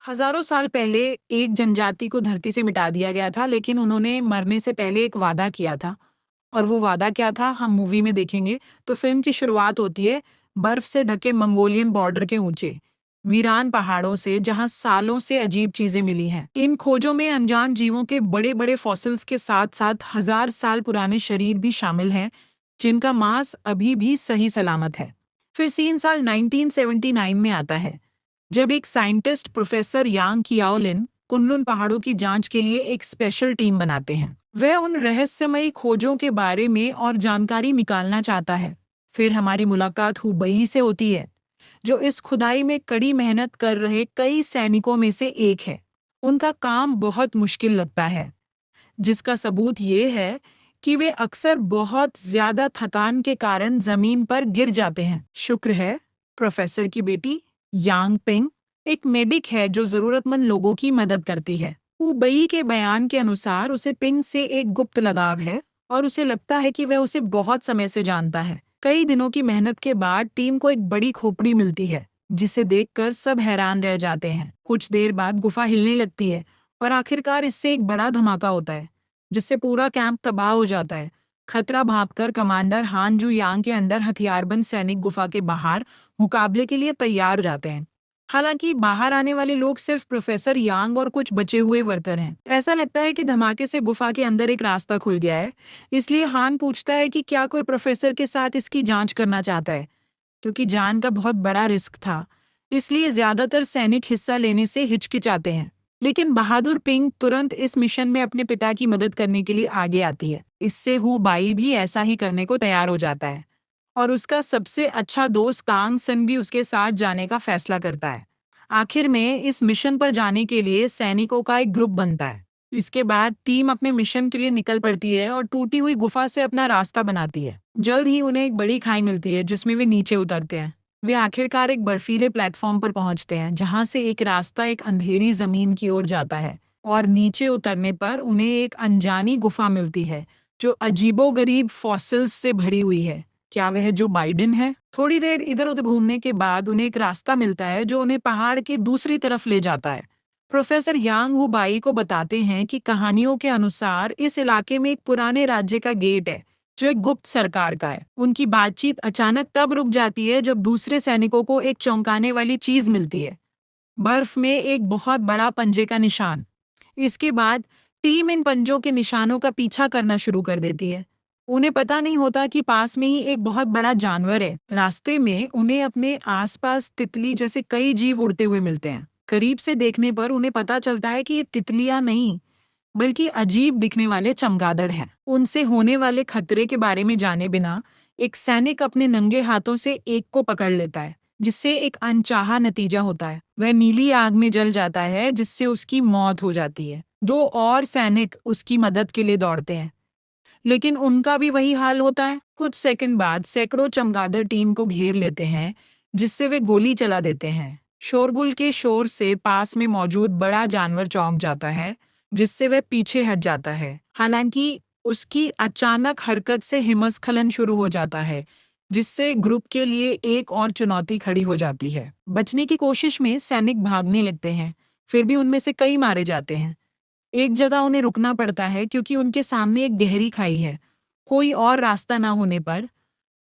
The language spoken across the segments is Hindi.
हजारों साल पहले एक जनजाति को धरती से मिटा दिया गया था, लेकिन उन्होंने मरने से पहले एक वादा किया था। और वो वादा क्या था, हम मूवी में देखेंगे। तो फिल्म की शुरुआत होती है बर्फ से ढके मंगोलियन बॉर्डर के ऊंचे वीरान पहाड़ों से, जहां सालों से अजीब चीजें मिली हैं। इन खोजों में अनजान जीवों के बड़े बड़े फॉसिल्स के साथ साथ हजार साल पुराने शरीर भी शामिल हैं, जिनका मांस अभी भी सही सलामत है। फिर सीन साल 1979 में आता है, जब एक साइंटिस्ट प्रोफेसर यांग कियाओलिन कुनलुन पहाड़ों की जांच के लिए एक स्पेशल टीम बनाते हैं। वह उन रहस्यमयी खोजों के बारे में और जानकारी निकालना चाहता है। फिर हमारी मुलाकात हुबई से होती है, जो इस खुदाई में कड़ी मेहनत कर रहे कई सैनिकों में से एक है। उनका काम बहुत मुश्किल लगता है, जिसका सबूत ये है कि वे अक्सर बहुत ज्यादा थकान के कारण जमीन पर गिर जाते हैं। शुक्र है, प्रोफेसर की बेटी यांग पिंग एक मेडिक है जो जरूरतमंद लोगों की मदद करती है। हुबई के बयान के अनुसार उसे पिंग से एक गुप्त लगाव है और उसे लगता है कि वह उसे बहुत समय से जानता है। कई दिनों की मेहनत के बाद टीम को एक बड़ी खोपड़ी मिलती है, जिसे देखकर सब हैरान रह जाते हैं। कुछ देर बाद गुफा हिलने लगती है और आखिरकार इससे एक बड़ा धमाका होता है, जिससे पूरा कैंप तबाह हो जाता है। खतरा भांपकर कमांडर हान जू यांग के अंडर हथियारबंद सैनिक गुफा के बाहर मुकाबले के लिए तैयार हो जाते हैं। हालांकि बाहर आने वाले लोग सिर्फ प्रोफेसर यांग और कुछ बचे हुए वर्कर हैं। ऐसा लगता है कि धमाके से गुफा के अंदर एक रास्ता खुल गया है, इसलिए हान पूछता है कि क्या कोई प्रोफेसर के साथ इसकी जांच करना चाहता है। क्योंकि जान का बहुत बड़ा रिस्क था, इसलिए ज्यादातर सैनिक हिस्सा लेने से हिचकिचाते हैं। लेकिन बहादुर पिंग तुरंत इस मिशन में अपने पिता की मदद करने के लिए आगे आती है। इससे हु बाई भी ऐसा ही करने को तैयार हो जाता है और उसका सबसे अच्छा दोस्त कांग सन भी उसके साथ जाने का फैसला करता है। आखिर में इस मिशन पर जाने के लिए सैनिकों का एक ग्रुप बनता है। इसके बाद टीम अपने मिशन के लिए निकल पड़ती है और टूटी हुई गुफा से अपना रास्ता बनाती है। जल्द ही उन्हें एक बड़ी खाई मिलती है, जिसमें वे नीचे उतरते हैं। वे आखिरकार एक बर्फीले प्लेटफॉर्म पर पहुंचते हैं, जहां से एक रास्ता एक अंधेरी जमीन की ओर जाता है। और नीचे उतरने पर उन्हें एक अनजानी गुफा मिलती है, जो अजीबोगरीब फॉसिल्स से भरी हुई है। क्या वह जो बाइडेन है? थोड़ी देर इधर उधर घूमने के बाद उन्हें एक रास्ता मिलता है, जो उन्हें पहाड़ के दूसरी तरफ ले जाता है। प्रोफेसर यांग हुबाई को बताते हैं कि कहानियों के अनुसार इस इलाके में एक पुराने राज्य का गेट है, जो एक गुप्त सरकार का है। उनकी बातचीत अचानक तब रुक जाती है जब दूसरे सैनिकों को एक चौंकाने वाली चीज मिलती है, बर्फ में एक बहुत बड़ा पंजे का निशान। इसके बाद टीम इन पंजों के निशानों का पीछा करना शुरू कर देती है। उन्हें पता नहीं होता कि पास में ही एक बहुत बड़ा जानवर है। रास्ते में उन्हें अपने आसपास तितली जैसे कई जीव उड़ते हुए मिलते हैं। करीब से देखने पर उन्हें पता चलता है कि ये तितलियां नहीं, बल्कि अजीब दिखने वाले चमगादड़ हैं। उनसे होने वाले खतरे के बारे में जाने बिना एक सैनिक अपने नंगे हाथों से एक को पकड़ लेता है, जिससे एक अनचाहा नतीजा होता है। वह नीली आग में जल जाता है, जिससे उसकी मौत हो जाती है। दो और सैनिक उसकी मदद के लिए दौड़ते हैं, लेकिन उनका भी वही हाल होता है। कुछ सेकंड बाद सैकड़ों चमगादड़ टीम को घेर लेते हैं, जिससे वे गोली चला देते हैं। शोरगुल के शोर से पास में मौजूद बड़ा जानवर चौंक जाता है, जिससे वह पीछे हट जाता है। हालांकि उसकी अचानक हरकत से हिमस्खलन शुरू हो जाता है, जिससे ग्रुप के लिए एक और चुनौती खड़ी हो जाती है। बचने की कोशिश में सैनिक भागने लगते हैं, फिर भी उनमें से कई मारे जाते हैं। एक जगह उन्हें रुकना पड़ता है, क्योंकि उनके सामने एक गहरी खाई है। कोई और रास्ता ना होने पर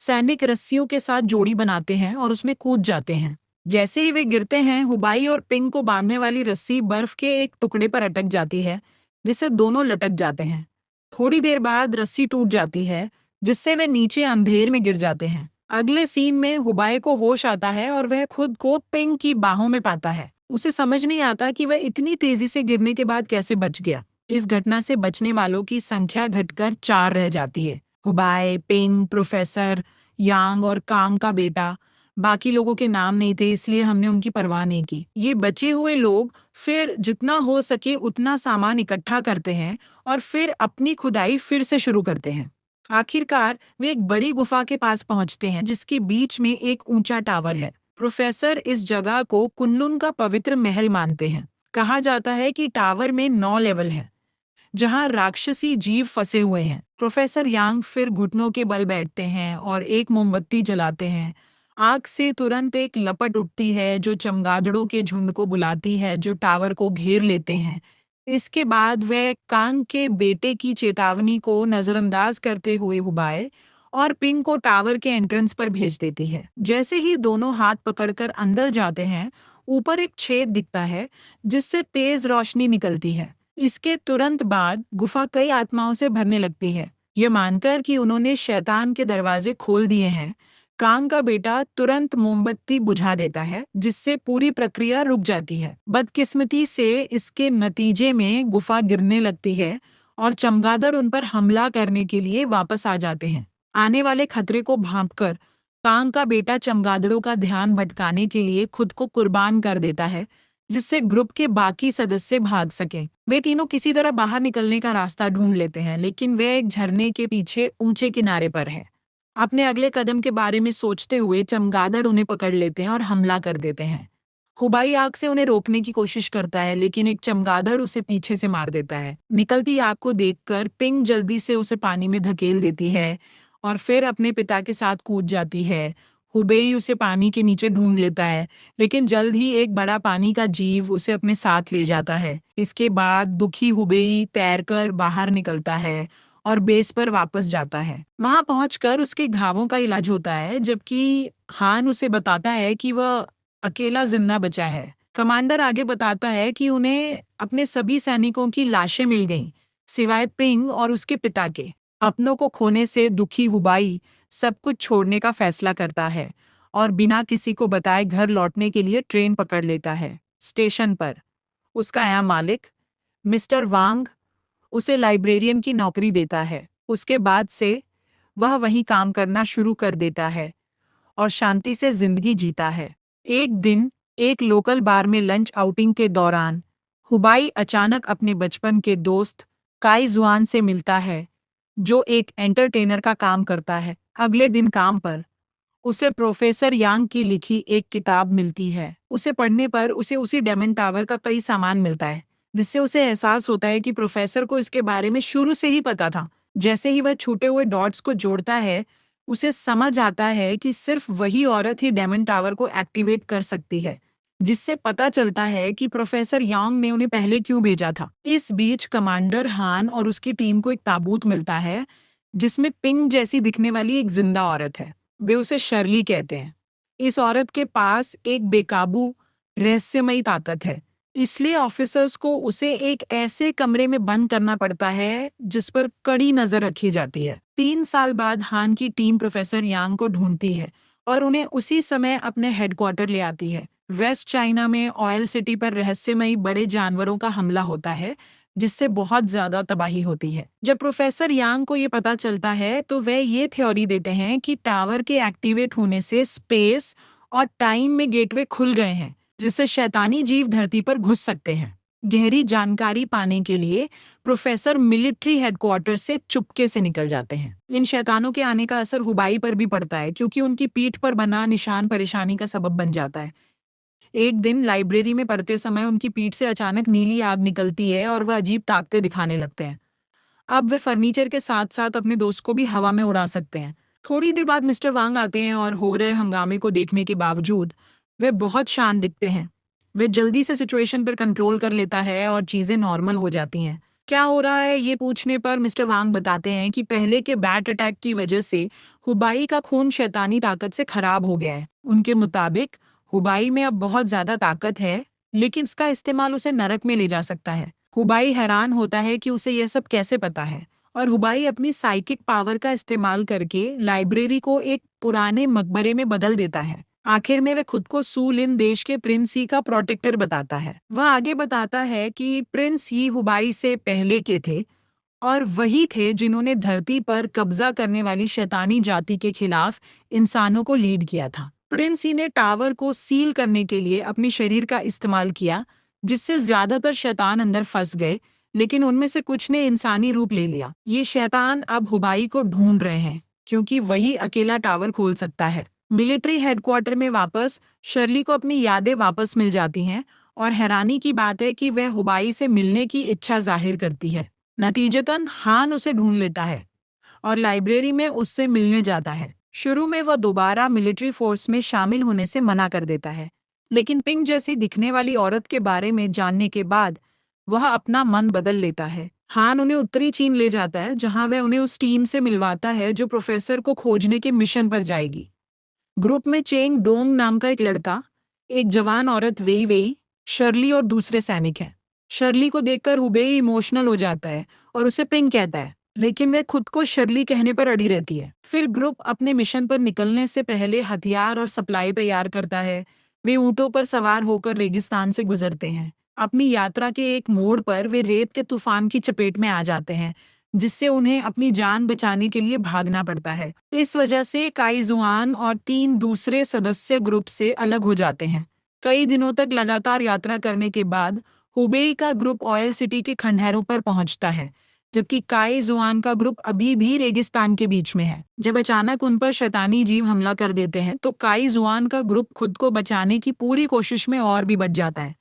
सैनिक रस्सियों के साथ जोड़ी बनाते हैं और उसमें कूद जाते हैं। जैसे ही वे गिरते हैं, हुबाई और पिंग को बांधने वाली रस्सी बर्फ के एक टुकड़े पर अटक जाती है, जिससे दोनों लटक जाते हैं। थोड़ी देर बाद रस्सी टूट जाती है, जिससे वे नीचे अंधेर में गिर जाते हैं। अगले सीन में हुबाई को होश आता है और वह खुद को पिंग की बाहों में पाता है। उसे समझ नहीं आता कि वह इतनी तेजी से गिरने के बाद कैसे बच गया। इस घटना से बचने वालों की संख्या घटकर 4 रह जाती है। हुबाई, पिंग, प्रोफेसर यांग और कांग का बेटा। बाकी लोगों के नाम नहीं थे, इसलिए हमने उनकी परवाह नहीं की। ये बचे हुए लोग फिर जितना हो सके उतना सामान इकट्ठा करते हैं और फिर अपनी खुदाई फिर से शुरू करते हैं। आखिरकार वे एक बड़ी गुफा के पास पहुंचते हैं, जिसके बीच में एक ऊंचा टावर है। प्रोफेसर इस जगह को कुनलुन का पवित्र महल मानते हैं। कहा जाता है कि टावर में 9 लेवल हैं, जहां राक्षसी जीव फंसे हुए हैं। प्रोफेसर यांग फिर घुटनों के बल बैठते हैं और एक मोमबत्ती जलाते हैं आग से तुरंत एक लपट उठती है जो चमगादड़ों के झुंड को बुलाती है जो टावर को घेर लेते हैं। इसके बाद वह कांग के बेटे की चेतावनी को नजरअंदाज करते हुए हुबाए और पिंग को टावर के एंट्रेंस पर भेज देती है। जैसे ही दोनों हाथ पकड़कर अंदर जाते हैं, ऊपर एक छेद दिखता है जिससे तेज रोशनी निकलती है। इसके तुरंत बाद गुफा कई आत्माओं से भरने लगती है। ये मानकर कि उन्होंने शैतान के दरवाजे खोल दिए हैं, कांग का बेटा तुरंत मोमबत्ती बुझा देता है जिससे पूरी प्रक्रिया रुक जाती है। बदकिस्मती से इसके नतीजे में गुफा गिरने लगती है और चमगादड़ उन पर हमला करने के लिए वापस आ जाते हैं। आने वाले खतरे को भांपकर कांग का बेटा चमगादड़ों का ध्यान भटकाने के लिए खुद को कुर्बान कर देता है जिससे ग्रुप के बाकी सदस्य भाग सकें। वे तीनों किसी तरह बाहर निकलने का रास्ता ढूंढ लेते हैं, लेकिन वे एक झरने के पीछे ऊंचे किनारे पर है। अपने अगले कदम के बारे में सोचते हुए चमगादड़ उन्हें पकड़ लेते हैं और हमला कर देते हैं। हुबाई आग से उन्हें रोकने की कोशिश करता है, लेकिन एक चमगादड़ उसे पीछे से मार देता है। निकलती आग को देखकर पिंग जल्दी से उसे पानी में धकेल देती है और फिर अपने पिता के साथ कूद जाती है। हुबेई उसे पानी के नीचे ढूंढ लेता है, लेकिन जल्द ही एक बड़ा पानी का जीव उसे अपने साथ ले जाता है। इसके बाद दुखी हुबेई तैरकर बाहर निकलता है और बेस पर वापस जाता है। वहां पहुंचकर उसके घावों का इलाज होता है, जबकि हान उसे बताता है कि वह अकेला जिंदा बचा है। कमांडर आगे बताता है कि उन्हें अपने सभी सैनिकों की लाशें मिल गईं, सिवाय पिंग और उसके पिता के। अपनों को खोने से दुखी हुबाई सब कुछ छोड़ने का फैसला करता है और बिना किसी को बताए घर लौटने के लिए ट्रेन पकड़ लेता है। स्टेशन पर उसका नया मालिक मिस्टर वांग उसे लाइब्रेरियन की नौकरी देता है। उसके बाद से वह वहीं काम करना शुरू कर देता है और शांति से जिंदगी जीता है। एक दिन एक लोकल बार में लंच आउटिंग के दौरान हुबाई अचानक अपने बचपन के दोस्त काई जुआन से मिलता है, जो एक एंटरटेनर का काम करता है। अगले दिन काम पर उसे प्रोफेसर यांग की लिखी एक किताब मिलती है। उसे पढ़ने पर उसे उसी डेमन टावर का कई सामान मिलता है, जिससे उसे एहसास होता है कि प्रोफेसर को इसके बारे में शुरू से ही पता था। जैसे ही वह छूटे हुए डॉट्स को जोड़ता है, उसे समझ आता है कि सिर्फ वही औरत ही डेमन टावर को एक्टिवेट कर सकती है, जिससे पता चलता है कि प्रोफेसर यांग ने उन्हें पहले क्यों भेजा था। इस बीच कमांडर हान और उसकी टीम को एक ताबूत मिलता है जिसमें पिंग जैसी दिखने वाली एक जिंदा औरत है। वे उसे शर्ली कहते हैं। इस औरत के पास एक बेकाबू रहस्यमयी ताकत है, इसलिए ऑफिसर्स को उसे एक ऐसे कमरे में बंद करना पड़ता है जिस पर कड़ी नजर रखी जाती है। 3 साल बाद हान की टीम प्रोफेसर यांग को ढूंढती है और उन्हें उसी समय अपने हेडक्वार्टर ले आती है। वेस्ट चाइना में ऑयल सिटी पर रहस्यमयी बड़े जानवरों का हमला होता है, जिससे बहुत ज्यादा तबाही होती है। जब प्रोफेसर यांग को ये पता चलता है तो वे ये थ्योरी देते हैं कि टावर के एक्टिवेट होने से स्पेस और टाइम में गेटवे खुल गए हैं, जिससे शैतानी जीव धरती पर घुस सकते हैं। गहरी जानकारी पाने के लिए प्रोफेसर मिलिट्री हेडक्वार्टर से चुपके से निकल जाते हैं। इन शैतानों के आने का असर हुबाई पर भी पड़ता है, क्योंकि उनकी पीठ पर बना निशान परेशानी का सबब बन जाता है। एक दिन लाइब्रेरी में पढ़ते समय उनकी पीठ से अचानक नीली आग निकलती है और वह अजीब ताकतें दिखाने लगते हैं। अब वे फर्नीचर के साथ साथ अपने दोस्त को भी हवा में उड़ा सकते हैं। थोड़ी देर बाद मिस्टर वांग आते हैं और हो रहे हंगामे को देखने के बावजूद वे बहुत शांत दिखते हैं। वे जल्दी से सिचुएशन पर कंट्रोल कर लेता है और चीजें नॉर्मल हो जाती हैं। क्या हो रहा है ये पूछने पर मिस्टर वांग बताते हैं कि पहले के बैट अटैक की वजह से हुबाई का खून शैतानी ताकत से खराब हो गया है। उनके मुताबिक हुबाई में अब बहुत ज्यादा ताकत है, लेकिन इसका इस्तेमाल उसे नरक में ले जा सकता है। हुबाई हैरान होता है कि उसे यह सब कैसे पता है, और हुबाई अपनी साइकिक पावर का इस्तेमाल करके लाइब्रेरी को एक पुराने मकबरे में बदल देता है। आखिर में वह खुद को सूलिन देश के प्रिंस ही का प्रोटेक्टर बताता है। वह आगे बताता है कि प्रिंस ही हुबाई से पहले के थे और वही थे जिन्होंने धरती पर कब्जा करने वाली शैतानी जाति के खिलाफ इंसानों को लीड किया था। प्रिंस ही ने टावर को सील करने के लिए अपने शरीर का इस्तेमाल किया, जिससे ज्यादातर शैतान अंदर फंस गए, लेकिन उनमें से कुछ ने इंसानी रूप ले लिया। ये शैतान अब हुबाई को ढूंढ रहे हैं, क्योंकि वही अकेला टावर खोल सकता है। मिलिट्री हेडक्वार्टर में वापस शर्ली को अपनी यादें वापस मिल जाती हैं और हैरानी की बात है कि वह हुबाई से मिलने की इच्छा जाहिर करती है। नतीजतन हान उसे ढूंढ लेता है और लाइब्रेरी में उससे मिलने जाता है। शुरू में वह दोबारा मिलिट्री फोर्स में शामिल होने से मना कर देता है, लेकिन पिंक जैसी दिखने वाली औरत के बारे में जानने के बाद वह अपना मन बदल लेता है। हान उन्हें उत्तरी चीन ले जाता है, जहां वह उन्हें उस टीम से मिलवाता है जो प्रोफेसर को खोजने के मिशन पर जाएगी। ग्रुप में चेंग डोंग नाम का एक लड़का, एक जवान औरत वेई वेई, शर्ली और दूसरे सैनिक हैं। शर्ली को देखकर हुबेई इमोशनल हो जाता है और उसे पिंक कहता है, लेकिन वह खुद को शर्ली कहने पर अड़ी रहती है। फिर ग्रुप अपने मिशन पर निकलने से पहले हथियार और सप्लाई तैयार करता है। वे ऊंटों पर सवार होकर रेगिस्तान से गुजरते हैं। अपनी यात्रा के एक मोड़ पर वे रेत के तूफान की चपेट में आ जाते हैं, जिससे उन्हें अपनी जान बचाने के लिए भागना पड़ता है। इस वजह से काई जुआन और 3 दूसरे सदस्य ग्रुप से अलग हो जाते हैं। कई दिनों तक लगातार यात्रा करने के बाद हुबेई का ग्रुप ऑयल सिटी के खंडहरों पर पहुंचता है, जबकि काई जुआन का ग्रुप अभी भी रेगिस्तान के बीच में है। जब अचानक उन पर शैतानी जीव हमला कर देते हैं, तो काई जुआन का ग्रुप खुद को बचाने की पूरी कोशिश में और भी बढ़ जाता है।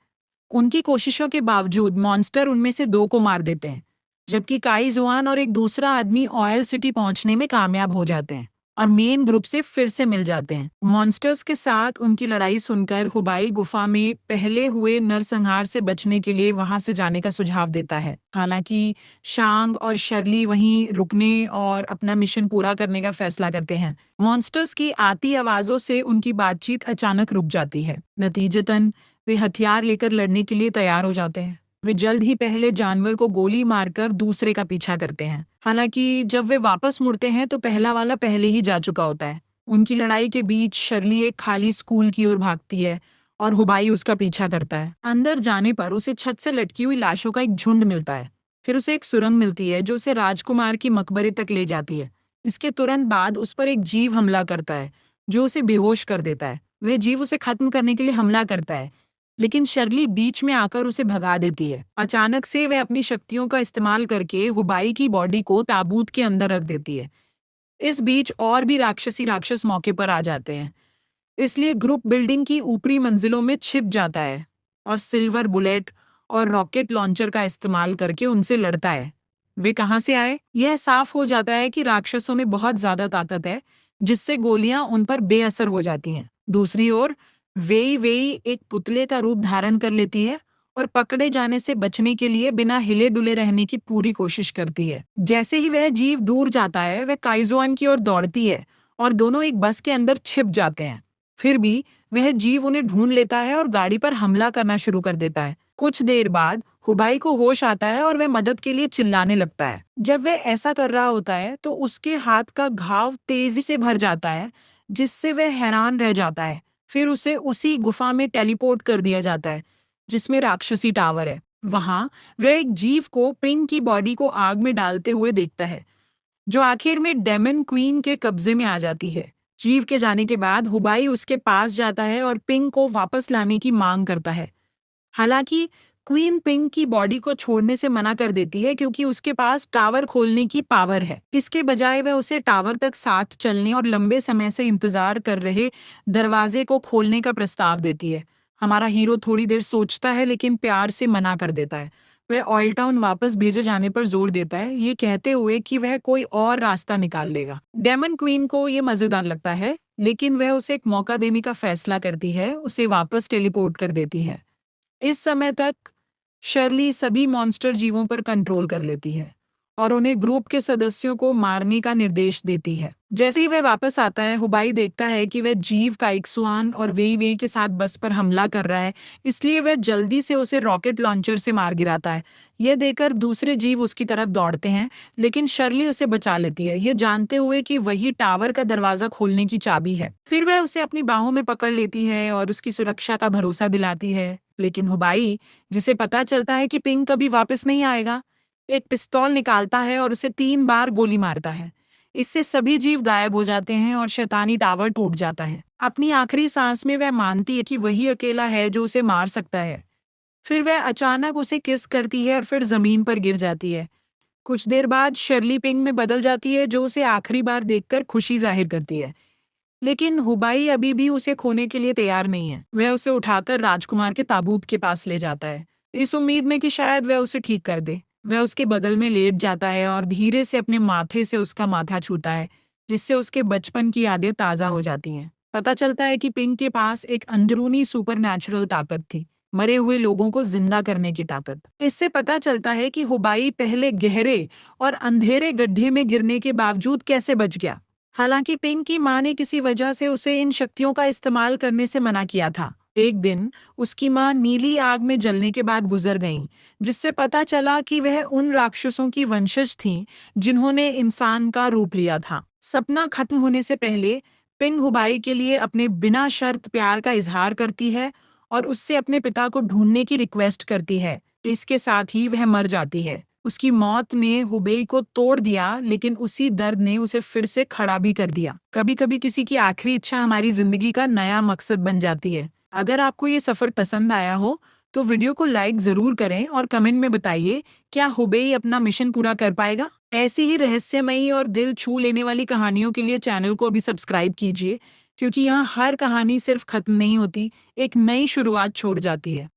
उनकी कोशिशों के बावजूद मॉन्स्टर उनमें से 2 को मार देते हैं, जबकि काई जुआन और एक दूसरा आदमी ऑयल सिटी पहुंचने में कामयाब हो जाते हैं और मेन ग्रुप से फिर से मिल जाते हैं। मॉन्स्टर्स के साथ उनकी लड़ाई सुनकर हुबाई गुफा में पहले हुए नरसंहार से बचने के लिए वहां से जाने का सुझाव देता है। हालांकि शांग और शर्ली वहीं रुकने और अपना मिशन पूरा करने का फैसला करते हैं। मॉन्स्टर्स की आती आवाजों से उनकी बातचीत अचानक रुक जाती है। नतीजतन वे हथियार लेकर लड़ने के लिए तैयार हो जाते हैं। वे जल्द ही पहले जानवर को गोली मारकर दूसरे का पीछा करते हैं। हालांकि जब वे वापस मुड़ते हैं तो पहला वाला पहले ही जा चुका होता है। उनकी लड़ाई के बीच शर्ली एक खाली स्कूल की ओर भागती है और हुबाई उसका पीछा करता है। अंदर जाने पर उसे छत से लटकी हुई लाशों का एक झुंड मिलता है। फिर उसे एक सुरंग मिलती है जो उसे राजकुमार की मकबरे तक ले जाती है। इसके तुरंत बाद उस पर एक जीव हमला करता है जो उसे बेहोश कर देता है। वह जीव उसे खत्म करने के लिए हमला करता है, लेकिन शर्ली बीच में आकर उसे भगा देती है। अचानक से वह अपनी शक्तियों का इस्तेमाल करके हुबाई की बॉडी को ताबूत के अंदर रख देती है। इस बीच और भी राक्षस मौके पर आ जाते हैं, इसलिए ग्रुप बिल्डिंग की ऊपरी मंजिलों में छिप जाता है और सिल्वर बुलेट और रॉकेट लॉन्चर का इस्तेमाल करके उनसे लड़ता है। वे कहाँ से आए? यह साफ हो जाता है कि राक्षसों में बहुत ज्यादा ताकत है, जिससे गोलियां उन पर बेअसर हो जाती हैं। दूसरी ओर वेई वेई एक पुतले का रूप धारण कर लेती है और पकड़े जाने से बचने के लिए बिना हिले डुले रहने की पूरी कोशिश करती है। जैसे ही वह जीव दूर जाता है, वह काइजुआन की ओर दौड़ती है और दोनों एक बस के अंदर छिप जाते हैं। फिर भी वह जीव उन्हें ढूंढ लेता है और गाड़ी पर हमला करना शुरू कर देता है। कुछ देर बाद हुबाई को होश आता है और वह मदद के लिए चिल्लाने लगता है। जब वह ऐसा कर रहा होता है तो उसके हाथ का घाव तेजी से भर जाता है, जिससे वह हैरान रह जाता है। फिर उसे उसी गुफा में टेलीपोर्ट कर दिया जाता है जिसमें राक्षसी टावर है। वहां वह एक जीव को पिंक की बॉडी को आग में डालते हुए देखता है, जो आखिर में डेमन क्वीन के कब्जे में आ जाती है। जीव के जाने के बाद हुबाई उसके पास जाता है और पिंक को वापस लाने की मांग करता है। हालांकि क्वीन पिंक की बॉडी को छोड़ने से मना कर देती है, क्योंकि उसके पास टावर खोलने की पावर है। इसके बजाय वह उसे टावर तक साथ चलने और लंबे समय से इंतजार कर रहे दरवाजे को खोलने का प्रस्ताव देती है। हमारा हीरो थोड़ी देर सोचता है, लेकिन प्यार से मना कर देता है। वह ऑयल टाउन वापस भेजे जाने पर जोर देता है, ये कहते हुए कि वह कोई और रास्ता निकाल लेगा। डेमन क्वीन को ये मजेदार लगता है, लेकिन वह उसे एक मौका देने का फैसला करती है, उसे वापस टेलीपोर्ट कर देती है। इस समय तक शर्ली सभी मॉन्स्टर जीवों पर कंट्रोल कर लेती है और उन्हें ग्रुप के सदस्यों को मारने का निर्देश देती है। जैसे ही वह वापस आता है, हुबाई देखता है कि वह जीव काइक्सुआन और वेई वेई के साथ बस पर हमला कर रहा है, इसलिए वह जल्दी से उसे रॉकेट लॉन्चर से मार गिराता है। यह देखकर दूसरे जीव उसकी तरफ दौड़ते हैं, लेकिन शर्ली उसे बचा लेती है, ये जानते हुए कि वही टावर का दरवाजा खोलने की चाबी है। फिर वह उसे अपनी बाहों में पकड़ लेती है और उसकी सुरक्षा का भरोसा दिलाती है। लेकिन हुबाई, जिसे पता चलता है कि पिंक कभी वापस नहीं आएगा, एक पिस्तौल निकालता है और उसे 3 बार गोली मारता है। इससे सभी जीव गायब हो जाते हैं और शैतानी टावर टूट जाता है। अपनी आखिरी सांस में वह मानती है कि वही अकेला है जो उसे मार सकता है। फिर वह अचानक उसे किस करती है और फिर जमीन पर गिर जाती है। कुछ देर बाद शर्ली पिंक में बदल जाती है, जो उसे आखिरी बार देखकर खुशी जाहिर करती है। लेकिन हुबाई अभी भी उसे खोने के लिए तैयार नहीं है। वह उसे उठाकर राजकुमार के ताबूत के पास ले जाता है, इस उम्मीद में कि शायद वह उसे ठीक कर दे। वह उसके बगल में लेट जाता है और धीरे से अपने माथे से उसका माथा छूता है, जिससे उसके बचपन की यादें ताज़ा हो जाती हैं। पता चलता है कि पिंक के पास एक अंदरूनी सुपरनैचुरल ताकत थी, मरे हुए लोगों को जिंदा करने की ताकत। इससे पता चलता है कि हुबाई पहले गहरे और अंधेरे गड्ढे में गिरने के बावजूद कैसे बच गया। हालांकि पिंक की मां ने किसी वजह से उसे इन शक्तियों का इस्तेमाल करने से मना किया था। एक दिन उसकी मां नीली आग में जलने के बाद गुजर गईं, जिससे पता चला कि वह उन राक्षसों की वंशज थीं जिन्होंने इंसान का रूप लिया था। सपना खत्म होने से पहले पिंग हुबाई के लिए अपने बिना शर्त प्यार का इजहार करती है और उससे अपने पिता को ढूंढने की रिक्वेस्ट करती है। इसके साथ ही वह मर जाती है। उसकी मौत ने हुबेई को तोड़ दिया, लेकिन उसी दर्द ने उसे फिर से खड़ा भी कर दिया। कभी-कभी किसी की आखिरी इच्छा हमारी जिंदगी का नया मकसद बन जाती है। अगर आपको ये सफर पसंद आया हो, तो वीडियो को लाइक जरूर करें और कमेंट में बताइए, क्या हुबेई अपना मिशन पूरा कर पाएगा? ऐसी ही रहस्यमयी और दिल छू लेने वाली कहानियों के लिए चैनल को अभी सब्सक्राइब कीजिए, क्योंकि यहाँ हर कहानी सिर्फ खत्म नहीं होती, एक नई शुरुआत छोड़ जाती है।